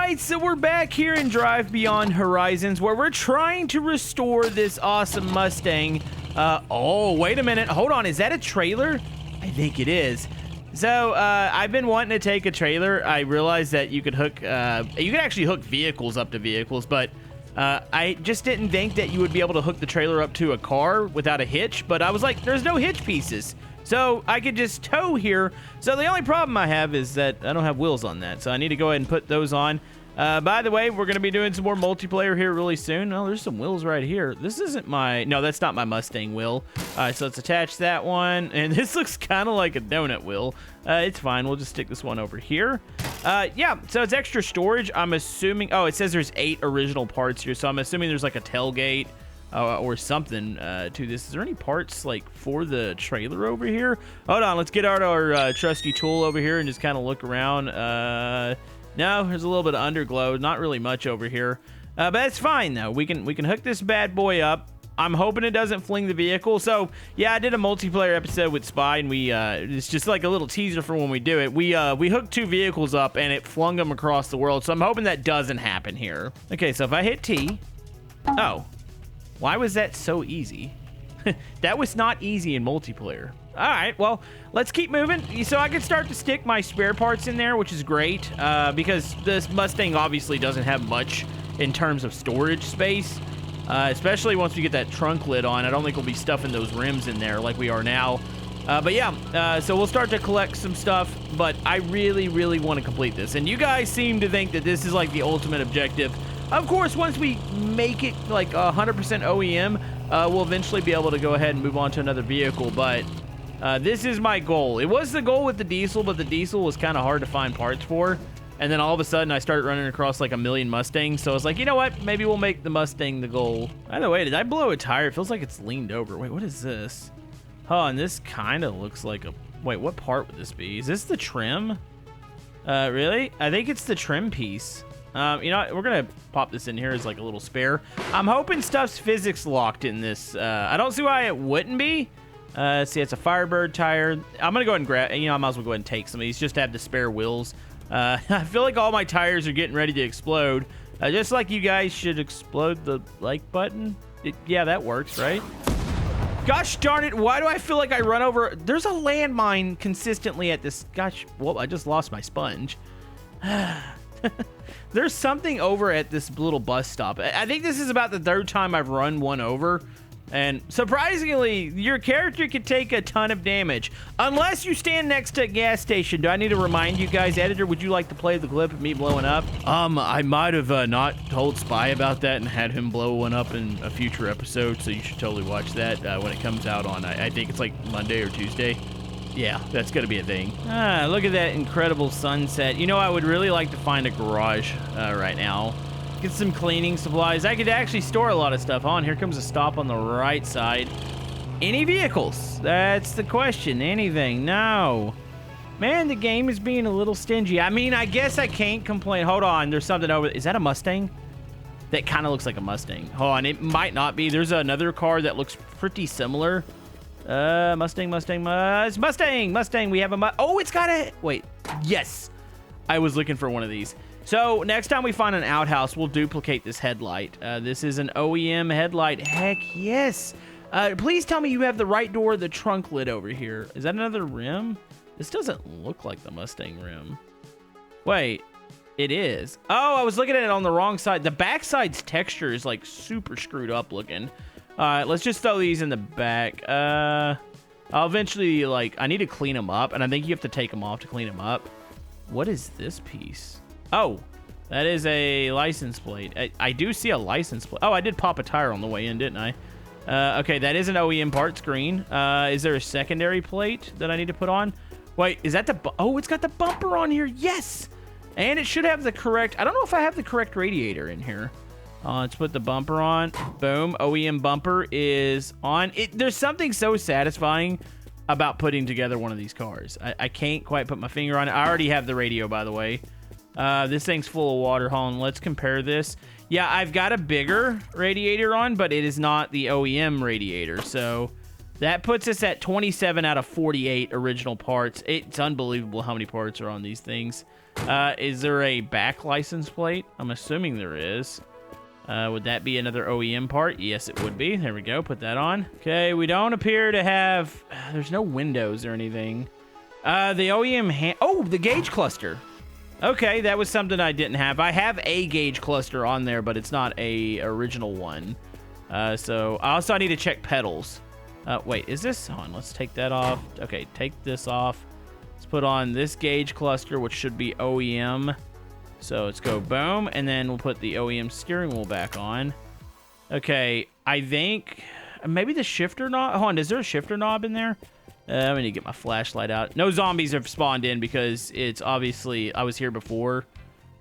Alright, so we're back here in Drive Beyond Horizons where we're trying to restore this awesome Mustang. Oh, wait a minute. Hold on. Is that a trailer? I think it is. So, I've been wanting to take a trailer. I realized that you could hook, you could actually hook vehicles up to vehicles, but I just didn't think that you would be able to hook the trailer up to a car without a hitch, but I was like, there's no hitch pieces. So I could just tow here. So the only problem I have is that I don't have wheels on that. So I need to go ahead and put those on. By the way, we're going to be doing some more multiplayer here really soon. Oh, there's some wheels right here. This isn't my... No, that's not my Mustang wheel. All right, so let's attach that one. And this looks kind of like a donut wheel. It's fine. We'll just stick this one over here. Yeah, so it's extra storage. I'm assuming... Oh, it says there's 8 original parts here. So I'm assuming there's like a tailgate or something to this. Is there any parts like for the trailer over here? Hold on. Let's get out our trusty tool over here and just kind of look around. No, there's a little bit of underglow. Not really much over here. But that's fine, though. We can hook this bad boy up. I'm hoping it doesn't fling the vehicle. So, yeah, I did a multiplayer episode with Spy, and we it's just like a little teaser for when we do it. We hooked 2 vehicles up, and it flung them across the world. So I'm hoping that doesn't happen here. Okay, so if I hit T... Oh. Why was that so easy? That was not easy in multiplayer. All right, well, let's keep moving. So I can start to stick my spare parts in there, which is great because this Mustang obviously doesn't have much in terms of storage space, especially once we get that trunk lid on. I don't think we'll be stuffing those rims in there like we are now. But yeah, so we'll start to collect some stuff, but I really, really want to complete this. And you guys seem to think that this is like the ultimate objective. Of course, once we make it like 100% OEM, we'll eventually be able to go ahead and move on to another vehicle, but this is my goal. It was the goal with the diesel, but the diesel was kind of hard to find parts for, and then all of a sudden I started running across like a million Mustangs, so I was like, you know what? Maybe we'll make the Mustang the goal. By the way, did I blow a tire? It feels like it's leaned over. Wait, what is this? Oh, and this kind of looks like a... Wait, what part would this be? Is this the trim? Really? I think it's the trim piece. You know what? We're going to pop this in here as like a little spare. I'm hoping stuff's physics locked in this. I don't see why it wouldn't be. See, it's a Firebird tire. I'm going to go ahead and grab, you know, I might as well go ahead and take some of these just to have the spare wheels. I feel like all my tires are getting ready to explode. Just like you guys should explode the like button. Yeah, that works, right? Gosh darn it, why do I feel like I run over... There's a landmine consistently at this... Gosh, well, I just lost my sponge. There's something over at this little bus stop. I think this is about the 3rd time I've run one over. And surprisingly, your character can take a ton of damage. Unless you stand next to a gas station. Do I need to remind you guys? Editor, would you like to play the clip of me blowing up? I might have not told Spy about that and had him blow one up in a future episode. So you should totally watch that when it comes out on, I think it's like Monday or Tuesday. Yeah, that's going to be a thing. Look at that incredible sunset. You know, I would really like to find a garage right now. Get some cleaning supplies. I could actually store a lot of stuff on. Here comes a stop on the right side. Any vehicles? That's the question. Anything? No. Man, the game is being a little stingy. I mean, I guess I can't complain. Hold on. There's something over... Is that a Mustang? That kind of looks like a Mustang. Hold on. It might not be. There's another car that looks pretty similar. Mustang. It's Mustang. We have a... Oh, it's got a... Wait. Yes. I was looking for one of these. So next time we find an outhouse, we'll duplicate this headlight. This is an OEM headlight. Heck yes. Please tell me you have the right door, the trunk lid over here. Is that another rim? This doesn't look like the Mustang rim. Wait, it is. Oh, I was looking at it on the wrong side. The backside's texture is like super screwed up looking. All right, let's just throw these in the back. I'll eventually, like, I need to clean them up, and I think you have to take them off to clean them up. What is this piece? Oh, that is a license plate. I do see a license plate. Oh, I did pop a tire on the way in, didn't I? Okay, that is an OEM part screen. Is there a secondary plate that I need to put on? Wait, is that the... Oh, it's got the bumper on here. Yes! And it should have the correct... I don't know if I have the correct radiator in here. Let's put the bumper on. Boom. OEM bumper is on. There's something so satisfying about putting together one of these cars. I can't quite put my finger on it. I already have the radio, by the way. This thing's full of water. Hold on, let's compare this. Yeah, I've got a bigger radiator on, but it is not the OEM radiator. So that puts us at 27 out of 48 original parts. It's unbelievable how many parts are on these things. Is there a back license plate? I'm assuming there is. Would that be another OEM part? Yes, it would be. There we go. Put that on. Okay, we don't appear to have... There's no windows or anything. The OEM... Oh, the gauge cluster. Okay, that was something I didn't have. I have a gauge cluster on there, but it's not a original one. So I also need to check pedals. Wait, is this on? Let's take that off. Okay, take this off. Let's put on this gauge cluster, which should be OEM. So let's go boom, and then we'll put the OEM steering wheel back on. Okay, I think maybe the shifter knob. Hold on, is there a shifter knob in there? I'm gonna get my flashlight out. No zombies have spawned in because it's obviously I was here before.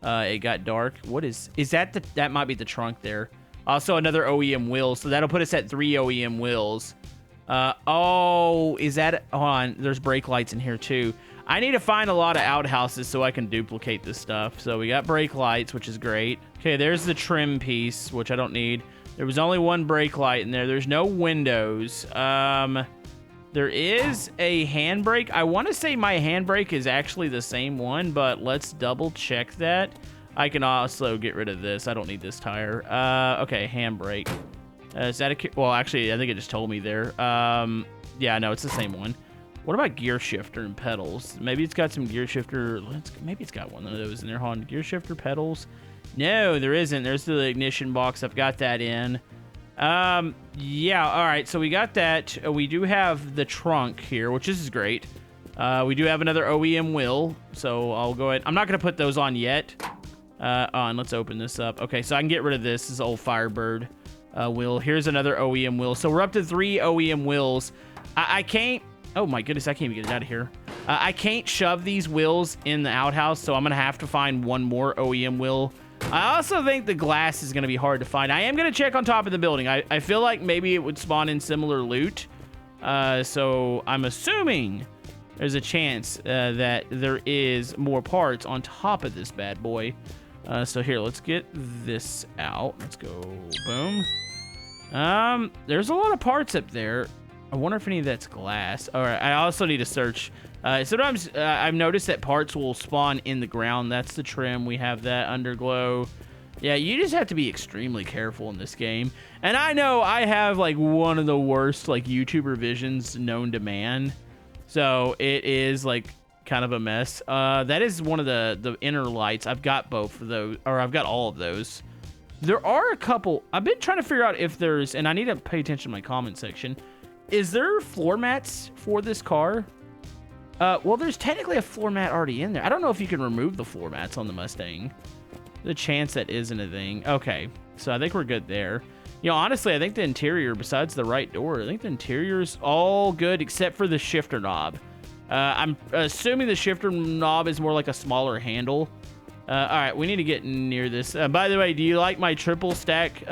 It got dark. What is that? That might be the trunk there. Also another OEM wheel, so that'll put us at 3 OEM wheels. Oh, is that? Hold on, there's brake lights in here too. I need to find a lot of outhouses so I can duplicate this stuff. So we got brake lights, which is great. Okay, there's the trim piece, which I don't need. There was only one brake light in there. There's no windows. There is a handbrake. I want to say my handbrake is actually the same one, but let's double check that. I can also get rid of this. I don't need this tire. Okay, handbrake. Is that a... Well, actually, I think it just told me there. Yeah, no, it's the same one. What about gear shifter and pedals? Maybe it's got some gear shifter. Maybe it's got one of those in there. Hold on. Gear shifter, pedals. No, there isn't. There's the ignition box. I've got that in. Yeah, all right. So we got that. We do have the trunk here, which is great. We do have another OEM wheel. So I'll go ahead. I'm not going to put those on yet. Let's open this up. Okay, so I can get rid of this. This old Firebird wheel. Here's another OEM wheel. So we're up to 3 OEM wheels. I can't... Oh my goodness, I can't even get it out of here. I can't shove these wheels in the outhouse, so I'm going to have to find one more OEM wheel. I also think the glass is going to be hard to find. I am going to check on top of the building. I feel like maybe it would spawn in similar loot. So I'm assuming there's a chance that there is more parts on top of this bad boy. So here, let's get this out. Let's go. Boom. There's a lot of parts up there. I wonder if any of that's glass. All right, I also need to search. Sometimes I've noticed that parts will spawn in the ground. That's the trim. We have that underglow. Yeah, you just have to be extremely careful in this game. And I know I have like one of the worst like YouTuber visions known to man. So it is like kind of a mess. That is one of the inner lights. I've got both of those, or I've got all of those. There are a couple. I've been trying to figure out if there's, and I need to pay attention to my comment section. Is there floor mats for this car? Well, there's technically a floor mat already in there. I don't know if you can remove the floor mats on the Mustang. The chance that isn't a thing. Okay, so I think we're good there. You know, honestly, I think the interior, besides the right door, I think the interior's all good except for the shifter knob. I'm assuming the shifter knob is more like a smaller handle. All right, we need to get near this. By the way, do you like my triple stack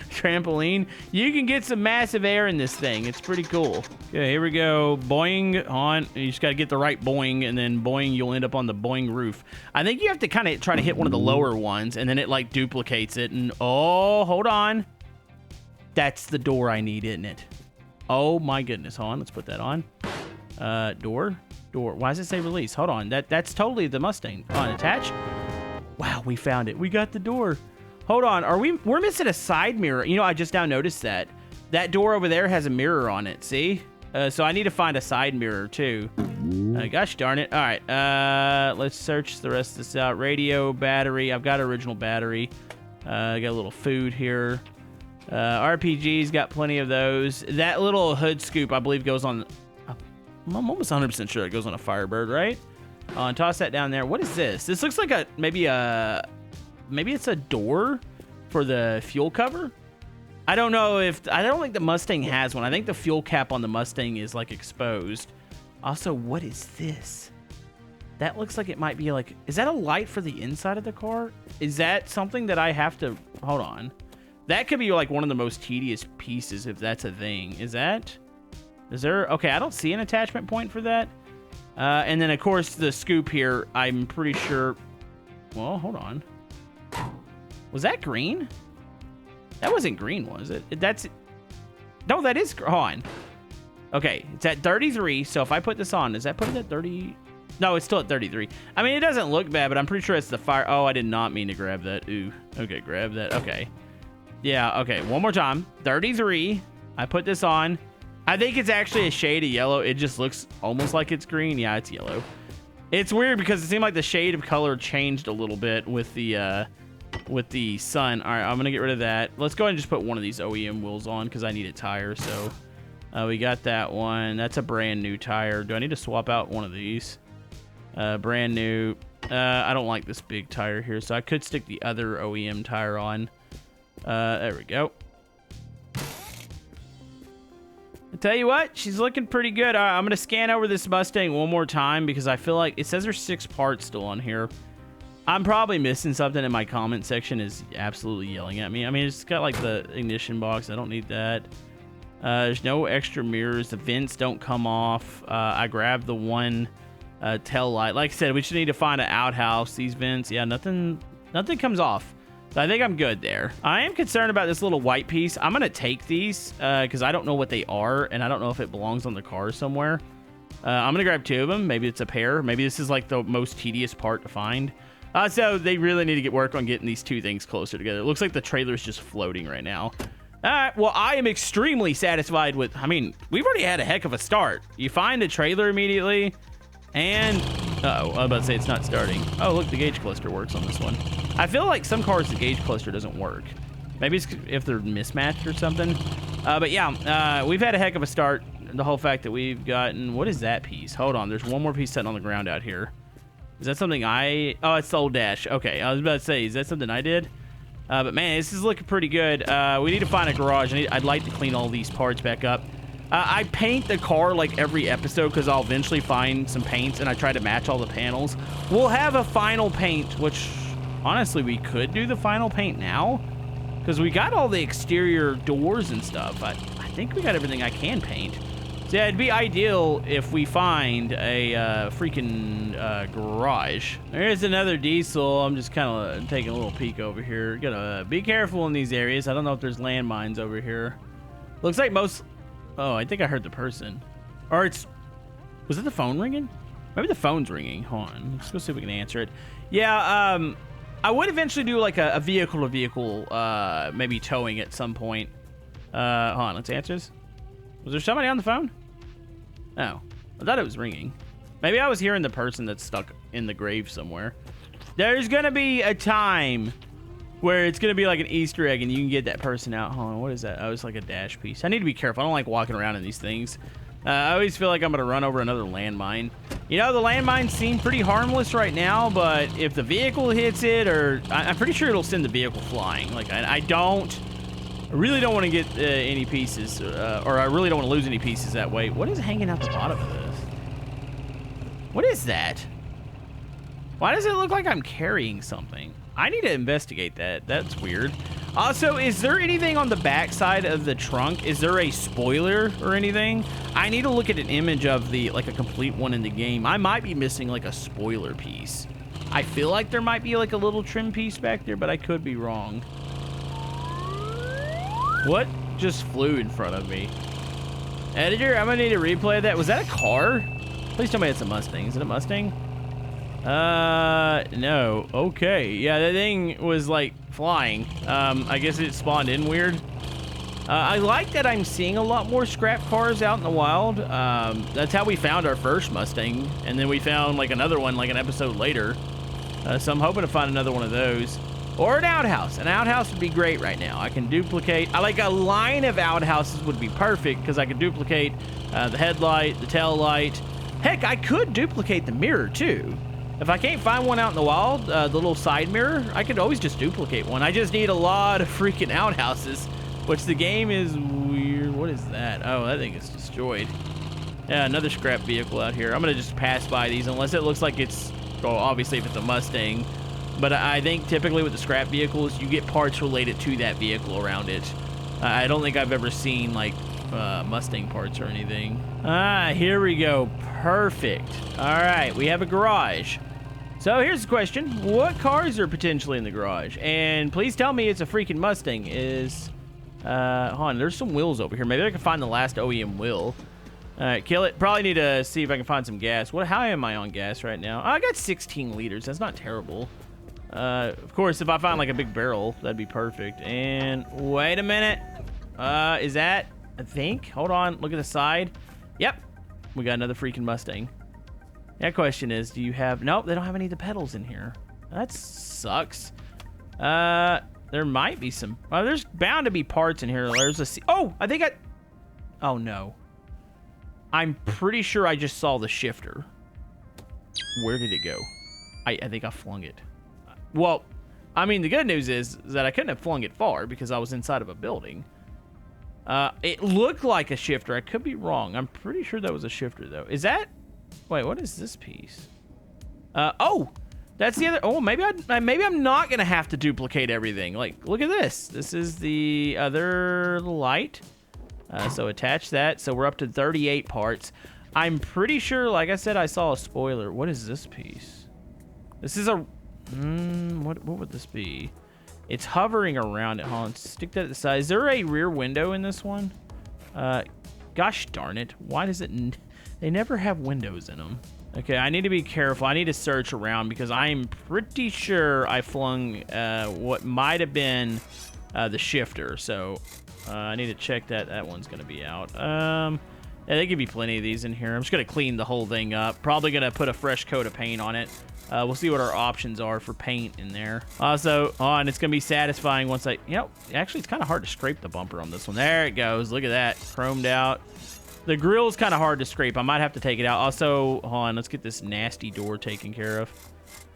trampoline? You can get some massive air in this thing. It's pretty cool. Okay, here we go. Boing on. You just got to get the right boing, and then boing, you'll end up on the boing roof. I think you have to kind of try to hit one of the lower ones, and then it like duplicates it. And oh, hold on. That's the door I need, isn't it? Oh my goodness. Hold on. Let's put that on. Door. Why does it say release? Hold on. That's totally the Mustang. On attach. Wow, we found it. We got the door. Hold on, we're missing a side mirror. You know, I just now noticed that. That door over there has a mirror on it, see? So I need to find a side mirror too. Gosh darn it. All right, let's search the rest of this out. Radio, battery, I've got original battery. I got a little food here. RPGs, got plenty of those. That little hood scoop, I believe, goes on, I'm almost 100% sure it goes on a Firebird, right? And toss that down there. What is this? This looks like maybe it's a door for the fuel cover. I don't know if... I don't think the Mustang has one. I think the fuel cap on the Mustang is, like, exposed. Also, what is this? That looks like it might be, like... Is that a light for the inside of the car? Is that something that I have to... Hold on. That could be, like, one of the most tedious pieces, if that's a thing. Is that... Is there... Okay, I don't see an attachment point for that. And then, of course, the scoop here, I'm pretty sure... Well, hold on. Was that green? That wasn't green, was it? That's... No, that is... Hold on. Okay, it's at 33, so if I put this on, does that put it at 30? No, it's still at 33. I mean, it doesn't look bad, but I'm pretty sure it's the fire. Oh, I did not mean to grab that. Ooh. Okay, grab that. Okay. Yeah, okay. One more time. 33. I put this on. I think it's actually a shade of yellow. It just looks almost like it's green. Yeah, it's yellow. It's weird because it seemed like the shade of color changed a little bit with the sun. All right, I'm going to get rid of that. Let's go ahead and just put one of these OEM wheels on because I need a tire. So we got that one. That's a brand new tire. Do I need to swap out one of these? Brand new. I don't like this big tire here, so I could stick the other OEM tire on. There we go. I tell you what, she's looking pretty good. I'm going to scan over this Mustang one more time because I feel like it says there's 6 parts still on here. I'm probably missing something, and my comment section is absolutely yelling at me. I mean, it's got like the ignition box. I don't need that. There's no extra mirrors. The vents don't come off. I grabbed the one tail light. Like I said, we just need to find an outhouse. These vents, yeah, nothing comes off. So I think I'm good there. I am concerned about this little white piece. I'm going to take these because I don't know what they are, and I don't know if it belongs on the car somewhere. I'm going to grab 2 of them. Maybe it's a pair. Maybe this is like the most tedious part to find. So they really need to get work on getting these 2 things closer together. It looks like the trailer's just floating right now. All right, well, I am extremely satisfied with... I mean, we've already had a heck of a start. You find a trailer immediately, and... Uh-oh, I was about to say it's not starting. Oh, look, the gauge cluster works on this one. I feel like some cars, the gauge cluster doesn't work. Maybe it's if they're mismatched or something. But yeah, we've had a heck of a start. The whole fact that we've gotten... What is that piece? Hold on, there's one more piece sitting on the ground out here. Is that something I... Oh, it's the old dash. Okay, I was about to say, is that something I did? But man, this is looking pretty good. We need to find a garage. I'd like to clean all these parts back up. I paint the car like every episode because I'll eventually find some paints and I try to match all the panels. We'll have a final paint, which honestly we could do the final paint now because we got all the exterior doors and stuff. I think we got everything I can paint. So yeah, it'd be ideal if we find a freaking garage. There's another diesel. I'm just kind of taking a little peek over here. Gotta be careful in these areas. I don't know if there's landmines over here. Looks like most... Oh, I think I heard the person. Or it's... Was it the phone ringing? Maybe the phone's ringing. Hold on. Let's go see if we can answer it. Yeah, I would eventually do like a vehicle-to-vehicle, maybe towing at some point. Hold on. Let's answer this. Was there somebody on the phone? Oh. I thought it was ringing. Maybe I was hearing the person that's stuck in the grave somewhere. There's going to be a time... where it's going to be like an Easter egg and you can get that person out. Hold on, what is that? Oh, it's like a dash piece. I need to be careful. I don't like walking around in these things. I always feel like I'm going to run over another landmine. You know, the landmines seem pretty harmless right now, but if the vehicle hits it, or... I'm pretty sure it'll send the vehicle flying. Like, I really don't want to get any pieces, or I really don't want to lose any pieces that way. What is hanging out the bottom of this? What is that? Why does it look like I'm carrying something? I need to investigate that. That's weird. Also, is there anything on the back side of the trunk? Is there a spoiler or anything? I need to look at an image of like a complete one in the game. I might be missing like a spoiler piece. I feel like there might be like a little trim piece back there, but I could be wrong. What just flew in front of me? Editor, I'm gonna need to replay that. Was that a car? Please tell me it's a Mustang. Is it a Mustang? No. Okay. Yeah, that thing was like flying. I guess it spawned in weird. I like that I'm seeing a lot more scrap cars out in the wild. That's how we found our first Mustang, and then we found like another one like an episode later. So I'm hoping to find another one of those. Or an outhouse. An outhouse would be great right now. I can duplicate... I like a line of outhouses would be perfect because I could duplicate the headlight, the tail light. Heck, I could duplicate the mirror too. If I can't find one out in the wild, the little side mirror, I could always just duplicate one. I just need a lot of freaking outhouses, which the game is weird. What is that? Oh, that thing is destroyed. Yeah, another scrap vehicle out here. I'm going to just pass by these unless it looks like it's... Well, obviously if it's a Mustang. But I think typically with the scrap vehicles, you get parts related to that vehicle around it. I don't think I've ever seen, like, Mustang parts or anything. Ah, here we go. Perfect. All right, we have a garage. So here's the question. What cars are potentially in the garage? And please tell me it's a freaking Mustang. Hold on, there's some wheels over here. Maybe I can find the last OEM wheel. All right, kill it. Probably need to see if I can find some gas. How am I on gas right now? I got 16 liters. That's not terrible. Of course, if I find like a big barrel, that'd be perfect. And wait a minute. Is that, I think? Hold on. Look at the side. Yep. We got another freaking Mustang. That question is, do you have... Nope, they don't have any of the pedals in here. That sucks. There might be some... there's bound to be parts in here. There's a... Oh, I think I... Oh, no. I'm pretty sure I just saw the shifter. Where did it go? I think I flung it. Well, I mean, the good news is that I couldn't have flung it far because I was inside of a building. It looked like a shifter. I could be wrong. I'm pretty sure that was a shifter, though. Is that... Wait, what is this piece? Oh, that's the other... Oh, maybe I'm not going to have to duplicate everything. Like, look at this. This is the other light. So attach that. So we're up to 38 parts. I'm pretty sure, like I said, I saw a spoiler. What is this piece? This is a... what would this be? It's hovering around it. Hold on, stick that at the side. Is there a rear window in this one? Gosh darn it. Why does it... They never have windows in them. Okay, I need to be careful. I need to search around because I'm pretty sure I flung what might have been the shifter. So I need to check that. That one's going to be out. Yeah, there could be plenty of these in here. I'm just going to clean the whole thing up. Probably going to put a fresh coat of paint on it. We'll see what our options are for paint in there. Also, and it's going to be satisfying once I... You know, actually, it's kind of hard to scrape the bumper on this one. There it goes. Look at that. Chromed out. The grill is kind of hard to scrape. I might have to take it out. Also, hold on. Let's get this nasty door taken care of.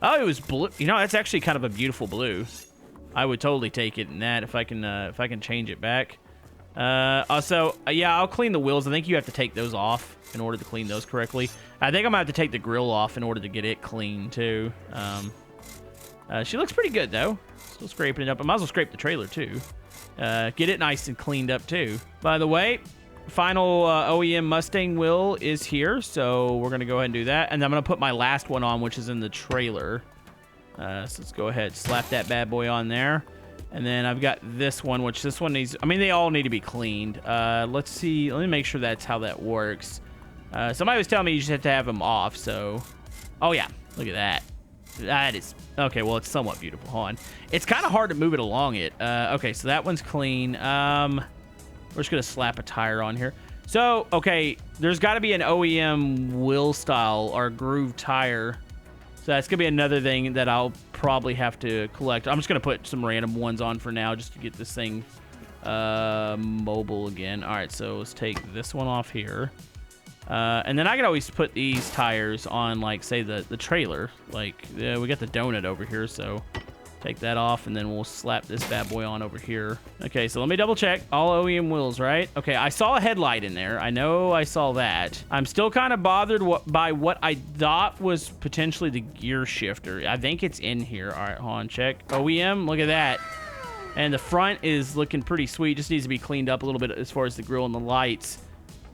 Oh, it was blue. You know, that's actually kind of a beautiful blue. I would totally take it in that if I can change it back. Also, yeah, I'll clean the wheels. I think you have to take those off in order to clean those correctly. I think I'm gonna have to take the grill off in order to get it clean too. She looks pretty good though. Still scraping it up. I might as well scrape the trailer too. Get it nice and cleaned up too. By the way, final OEM Mustang wheel is here, so we're gonna go ahead and do that. And I'm gonna put my last one on, which is in the trailer. So let's go ahead, slap that bad boy on there. And then I've got this one, which this one needs... I mean, they all need to be cleaned. Let's see. Let me make sure that's how that works. Somebody was telling me you just have to have them off, so... Oh, yeah. Look at that. That is... Okay, well, it's somewhat beautiful. Hold on. It's kind of hard to move it along it. Okay, so that one's clean. We're just going to slap a tire on here. So, okay, there's got to be an OEM wheel style or groove tire. So that's going to be another thing that I'll probably have to collect. I'm just going to put some random ones on for now just to get this thing mobile again. All right, so let's take this one off here. And then I can always put these tires on, like, say, the trailer. Like, we got the donut over here, so take that off, and then we'll slap this bad boy on over here. Okay, so let me double check. All OEM wheels, right? Okay, I saw a headlight in there. I know I saw that. I'm still kind of bothered by what I thought was potentially the gear shifter. I think it's in here. All right, hold on, check. OEM, look at that. And the front is looking pretty sweet. Just needs to be cleaned up a little bit as far as the grill and the lights.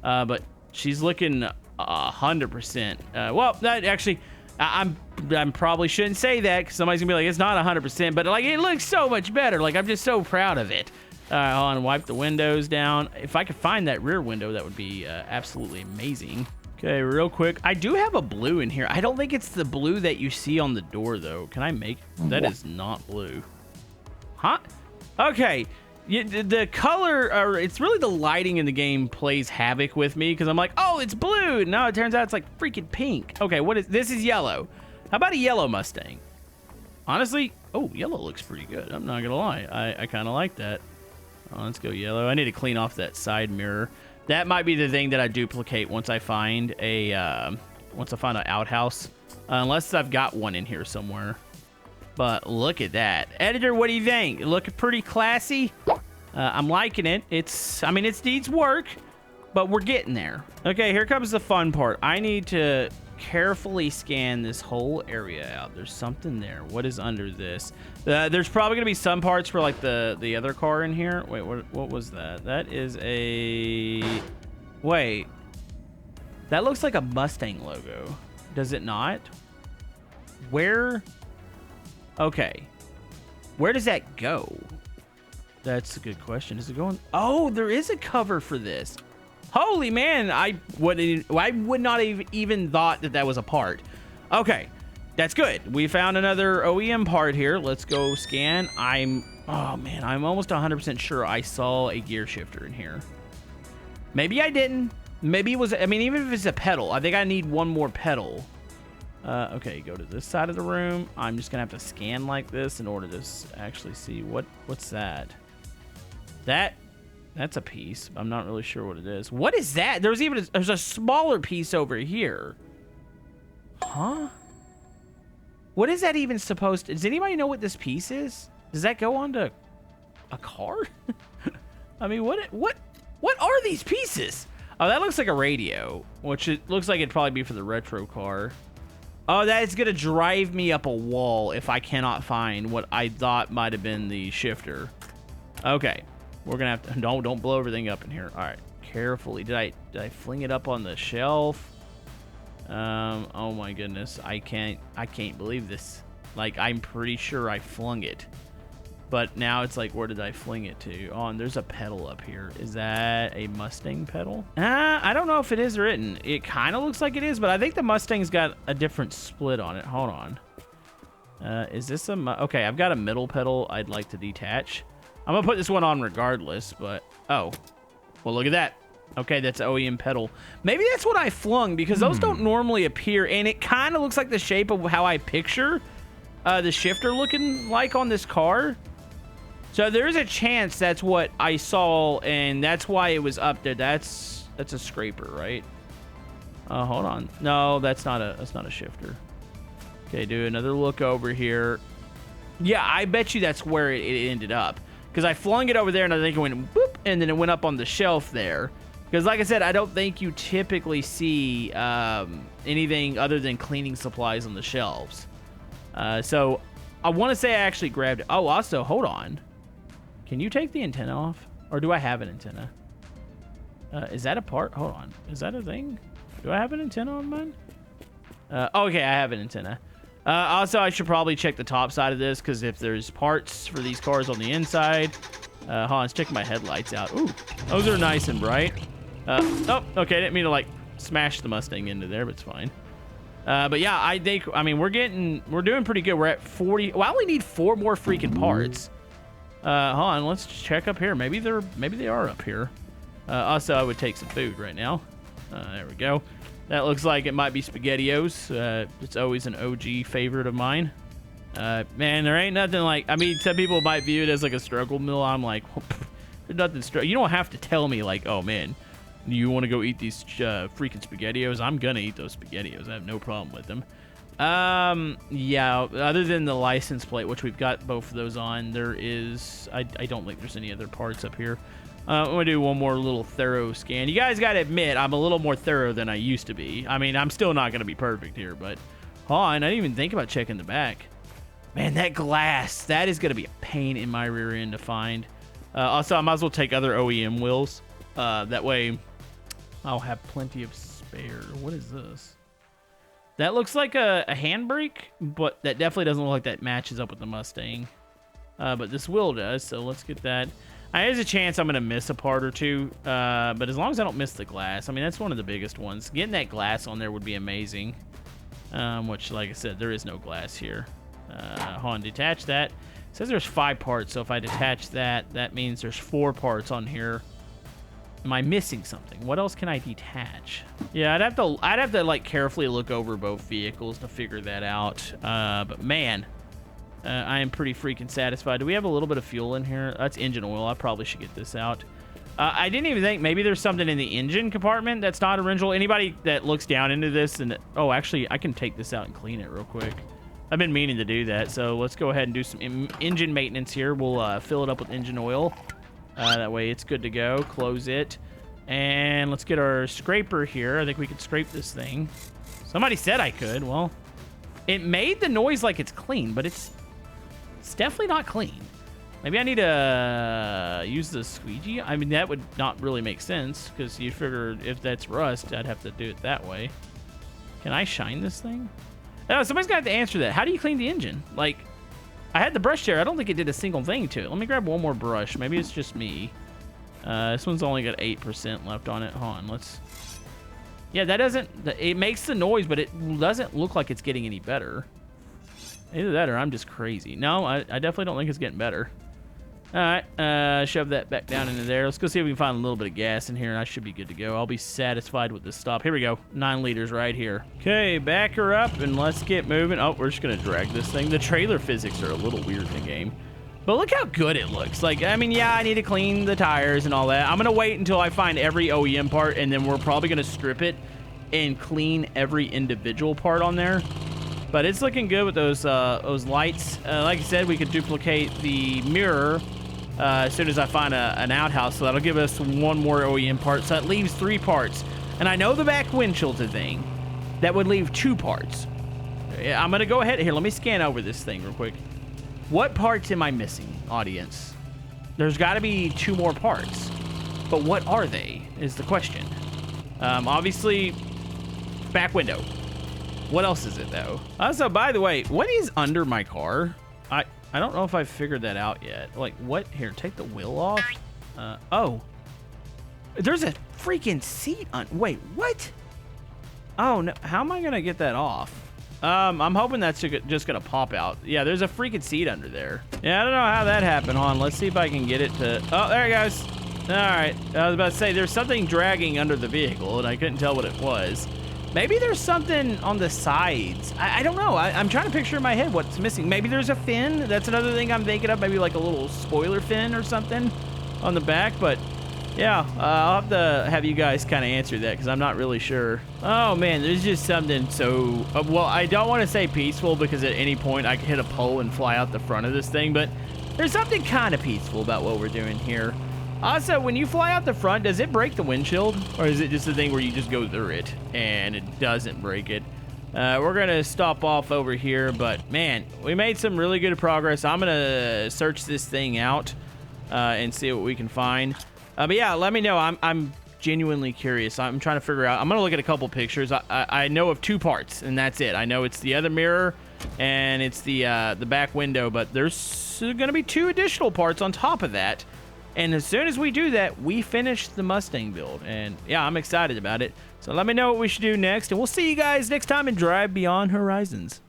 But she's looking 100%. Well, that actually... I probably shouldn't say that because somebody's gonna be like, it's not 100%, but like it looks so much better. Like I'm just so proud of it. Hold on, wipe the windows down. If I could find that rear window, that would be absolutely amazing. Okay, real quick, I do have a blue in here. I don't think it's the blue that you see on the door though. Can I make that? Is not blue, huh? Okay. The color, or it's really the lighting in the game plays havoc with me because I'm like, oh, it's blue. No, it turns out it's like freaking pink. Okay, what is this? Is yellow. How about a yellow Mustang? Honestly, oh, yellow looks pretty good. I'm not gonna lie. I kind of like that. Let's go yellow. I need to clean off that side mirror. That might be the thing that I duplicate once I find an outhouse, unless I've got one in here somewhere. But look at that. Editor, what do you think? Looking pretty classy. I'm liking it. I mean, it needs work, but we're getting there. Okay, here comes the fun part. I need to carefully scan this whole area out. There's something there. What is under this? There's probably going to be some parts for like the other car in here. Wait, what was that? That is a... Wait. That looks like a Mustang logo. Does it not? Where... Okay. Where does that go? That's a good question. Is it going... Oh, there is a cover for this. Holy man, I would not have even thought that was a part. Okay, that's good. We found another OEM part here. Let's go scan. Oh man, I'm almost 100% sure I saw a gear shifter in here. Maybe I didn't. Maybe it was, I mean, even if it's a pedal, I think I need one more pedal. Okay, go to this side of the room. I'm just gonna have to scan like this in order to actually see what's that. That's a piece. I'm not really sure what it is. What is that? There's a smaller piece over here. Huh? What is that even supposed to? Does anybody know what this piece is? Does that go onto a car? I mean, what are these pieces? Oh, that looks like a radio, which it looks like it'd probably be for the retro car. Oh, that is gonna drive me up a wall if I cannot find what I thought might have been the shifter. Okay, we're gonna have to don't blow everything up in here. All right, carefully. Did I fling it up on the shelf? Oh my goodness, I can't believe this. Like, I'm pretty sure I flung it, but now it's like, where did I fling it to? Oh, and there's a pedal up here. Is that a Mustang pedal? I don't know if it is or isn't. It kind of looks like it is, but I think the Mustang's got a different split on it. Hold on. Is this okay, I've got a middle pedal I'd like to detach. I'm gonna put this one on regardless, but oh, well, look at that. Okay, that's OEM pedal. Maybe that's what I flung, because those don't normally appear, and it kind of looks like the shape of how I picture the shifter looking like on this car. So there's a chance that's what I saw, and that's why it was up there. That's a scraper, right? Hold on. No, that's not a shifter. Okay, do another look over here. Yeah, I bet you that's where it ended up, because I flung it over there, and I think it went boop, and then it went up on the shelf there. Because like I said, I don't think you typically see anything other than cleaning supplies on the shelves. So I want to say I actually grabbed it. Oh, also, hold on. Can you take the antenna off? Or do I have an antenna? Is that a part? Hold on. Is that a thing? Do I have an antenna on mine? Okay, I have an antenna. Also, I should probably check the top side of this, because if there's parts for these cars on the inside. Hold on, let's check my headlights out. Ooh, those are nice and bright. Oh, okay, I didn't mean to, like, smash the Mustang into there, but it's fine. But yeah, I mean, we're doing pretty good. We're at 40. Well, I only need 4 more freaking parts. Hold on, let's check up here. Maybe they are up here. Also, I would take some food right now. There we go. That looks like it might be SpaghettiOs. It's always an OG favorite of mine. Man, there ain't nothing like, I mean, some people might view it as like a struggle meal. I'm like, well, there's nothing you don't have to tell me like, oh man, you want to go eat these freaking SpaghettiOs? I'm gonna eat those SpaghettiOs. I have no problem with them. Yeah, other than the license plate, which we've got both of those on, there is, I don't think there's any other parts up here. I'm gonna do one more little thorough scan. You guys gotta admit, I'm a little more thorough than I used to be. I mean, I'm still not gonna be perfect here, but hold on, I didn't even think about checking the back. Man, that glass, that is gonna be a pain in my rear end to find. Also, I might as well take other OEM wheels. That way, I'll have plenty of spare. What is this? That looks like a handbrake, but that definitely doesn't look like that matches up with the Mustang. But this wheel does, so let's get that. There's a chance I'm going to miss a part or two, but as long as I don't miss the glass, I mean, that's one of the biggest ones. Getting that glass on there would be amazing, which, like I said, there is no glass here. Hold on, detach that. It says there's 5 parts, so if I detach that, that means there's 4 parts on here. Am I missing something? What else can I detach? Yeah, I'd have to like carefully look over both vehicles to figure that out. But man, I am pretty freaking satisfied. Do we have a little bit of fuel in here? That's engine oil. I probably should get this out. I didn't even think maybe there's something in the engine compartment that's not original. Anybody that looks down into this and oh, actually, I can take this out and clean it real quick. I've been meaning to do that, so let's go ahead and do some engine maintenance here. We'll fill it up with engine oil. That way it's good to go. Close it. And let's get our scraper here. I think we could scrape this thing. Somebody said I could. Well, it made the noise like it's clean, but it's definitely not clean. Maybe I need to use the squeegee. I mean, that would not really make sense, because you figure if that's rust, I'd have to do it that way. Can I shine this thing? Oh, somebody's got to have to answer that. How do you clean the engine? Like, I had the brush there. I don't think it did a single thing to it. Let me grab one more brush. Maybe it's just me. This one's only got 8% left on it. Hold on, let's... Yeah, that doesn't... It makes the noise, but it doesn't look like it's getting any better. Either that or I'm just crazy. No, I definitely don't think it's getting better. All right, shove that back down into there. Let's go see if we can find a little bit of gas in here, and I should be good to go. I'll be satisfied with this stop. Here we go. 9 liters right here. Okay, back her up, and let's get moving. Oh, we're just going to drag this thing. The trailer physics are a little weird in the game. But look how good it looks. Like, I mean, yeah, I need to clean the tires and all that. I'm going to wait until I find every OEM part, and then we're probably going to strip it and clean every individual part on there. But it's looking good with those lights. Like I said, we could duplicate the mirror as soon as I find an outhouse. So that'll give us 1 more OEM part. So that leaves 3 parts. And I know the back windshield's a thing. That would leave 2 parts. I'm going to go ahead. Here, let me scan over this thing real quick. What parts am I missing, audience? There's got to be 2 more parts. But what are they, is the question. Obviously, back window. What else is it, though? Also, by the way, what is under my car? I don't know if I've figured that out yet. Like, what? Here, take the wheel off. Oh. There's a freaking seat on... Wait, what? Oh, no. How am I going to get that off? I'm hoping that's just going to pop out. Yeah, there's a freaking seat under there. Yeah, I don't know how that happened. Hold on, let's see if I can get it to... Oh, there it goes. All right. I was about to say, there's something dragging under the vehicle, and I couldn't tell what it was. Maybe there's something on the sides. I don't know. I'm trying to picture in my head what's missing. Maybe there's a fin. That's another thing I'm thinking of. Maybe like a little spoiler fin or something on the back. But yeah, I'll have to have you guys kind of answer that because I'm not really sure. Oh man, there's just something so... well, I don't want to say peaceful because at any point I could hit a pole and fly out the front of this thing. But there's something kind of peaceful about what we're doing here. Also, when you fly out the front, does it break the windshield? Or is it just a thing where you just go through it and it doesn't break it? We're going to stop off over here, but man, we made some really good progress. I'm going to search this thing out and see what we can find. But yeah, let me know. I'm genuinely curious. I'm trying to figure out. I'm going to look at a couple pictures. I know of 2 parts, and that's it. I know it's the other mirror and it's the back window, but there's going to be 2 additional parts on top of that. And as soon as we do that, we finish the Mustang build. And yeah, I'm excited about it. So let me know what we should do next. And we'll see you guys next time in Drive Beyond Horizons.